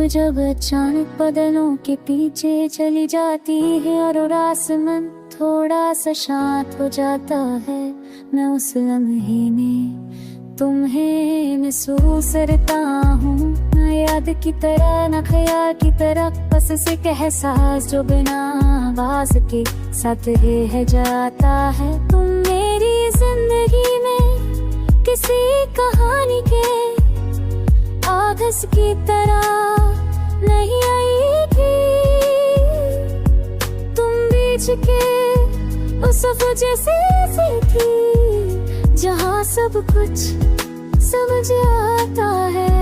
जब अचानक बादलों के पीछे चली जाती है और आसमान थोड़ा सा शांत हो जाता है, मैं उस लम्हे में तुम्हें महसूस करता हूँ। न याद की तरह न ख्याल की तरह, बस एक एहसास जो बिना आवाज के साथ रह जाता है। तुम मेरी जिंदगी में किसी कहानी के आगस की तरह नहीं आई थी। तुम बीच के उस वजह से थी जहाँ सब कुछ समझ आता है,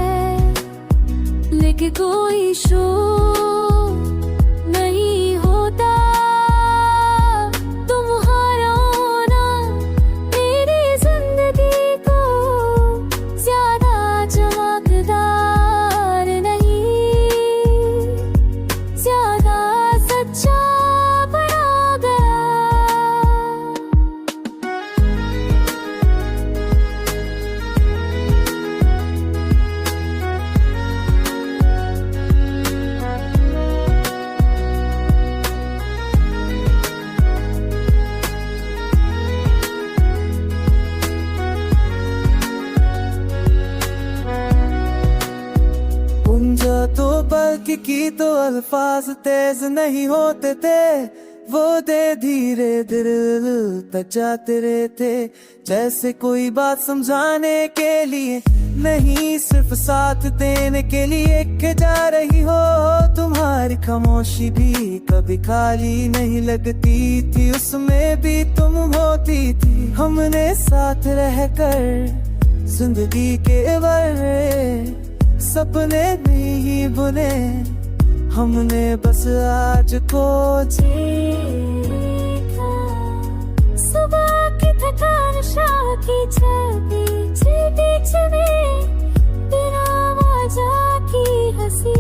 लेकिन कोई शोर नहीं होता। तुम्हारा होना मेरी जिंदगी को ज्यादा चमकदार नहीं, ज्यादा सच्चा बना गया। तो पलक की तो अल्फाज तेज नहीं होते थे, वो दे धीरे दिल तक जाते रहते। जैसे कोई बात समझाने के लिए नहीं, सिर्फ साथ देने के लिए के जा रही हो। तुम्हारी खामोशी भी कभी खाली नहीं लगती थी, उसमें भी तुम होती थी। हमने साथ रहकर जिंदगी के बारे सपने नहीं बुने, हमने बस आज को जीता। सुबह की थकान, शाम की छवि, चीटी चुनी बिना वजह की हंसी।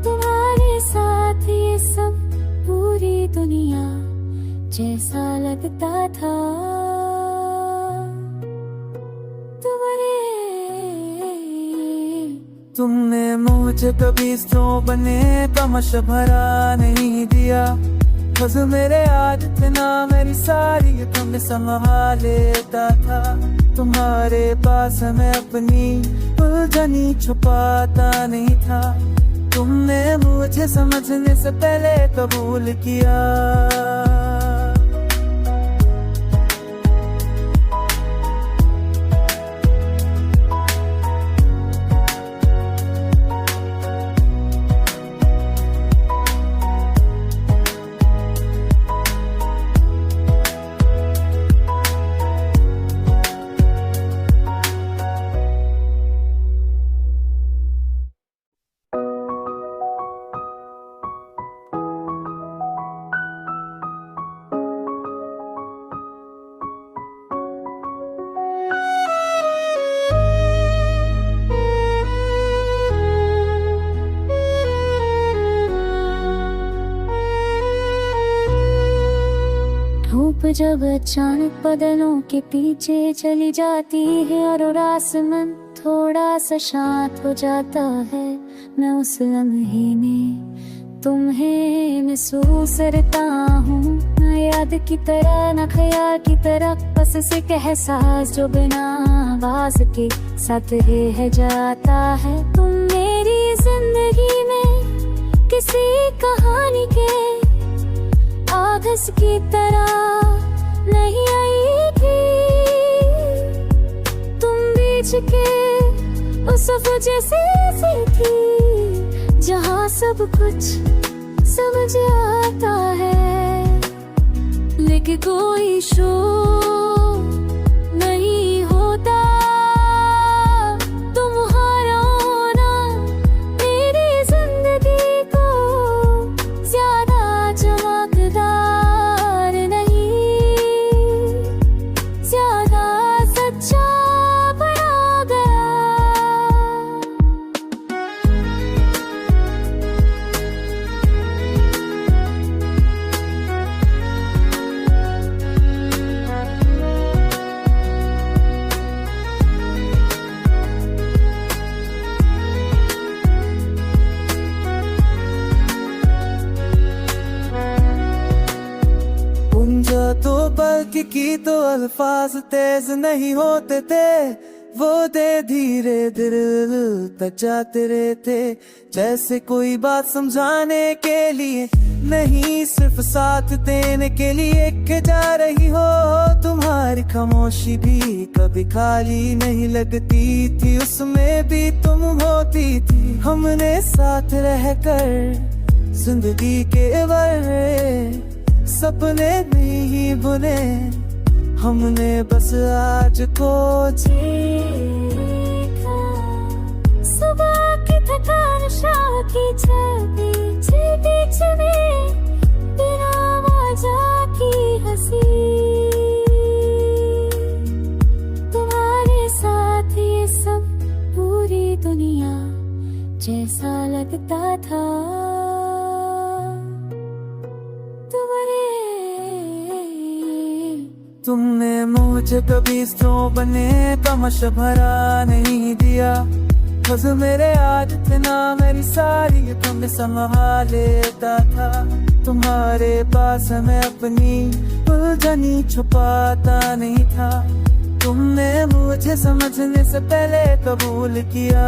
तुम्हारे साथ ये सब पूरी दुनिया जैसा लगता था। तुमने मुझे कभी सो बने तमश भरा नहीं दिया, बस मेरे आदत ना मेरी सारी तुम संभाल लेता था। तुम्हारे पास मैं अपनी उलझनी छुपाता नहीं था, तुमने मुझे समझने से पहले कबूल किया। जब अचानक बादलों के पीछे चली जाती है और आसमान थोड़ा सा शांत हो जाता है, मैं उस लम्हे में तुम्हें महसूस करता हूँ। न याद की तरह न ख्याल की तरह, बस एक एहसास जो बिना आवाज के साथ रह जाता है। तुम मेरी जिंदगी में किसी कहानी के आगस की तरह नहीं आई थी। तुम बीच के उस वजह से थी जहाँ सब कुछ समझ आता है, लेकिन कोई शोर नहीं होता। तुम्हारा होना मेरी जिंदगी को ज्यादा चमकदार नहीं, ज्यादा सच्चा बना गया। पूंजा तो पल की तो अल्फाज तेज नहीं होते थे, वो दे धीरे दिल तक जाते रहते, जैसे कोई बात समझाने के लिए नहीं, सिर्फ साथ देने के लिए के जा रही हो। तुम्हारी खामोशी भी कभी खाली नहीं लगती थी, उसमें भी तुम होती थी। हमने साथ रहकर जिंदगी के बड़े सपने नहीं बुने, हमने बस आज को देखा। सुबह की थकान, शाम की छवि, बीच में बिना वजह की हंसी। तुम्हारे साथ ये सब पूरी दुनिया जैसा लगता था। तुमने मुझे कभी स्नो बने का मशवरा नहीं दिया, बस मेरे आदत ना मेरी सारी तुमने संभाल लेता था। तुम्हारे पास मैं अपनी उलझनी छुपाता नहीं था, तुमने मुझे समझने से पहले कबूल किया।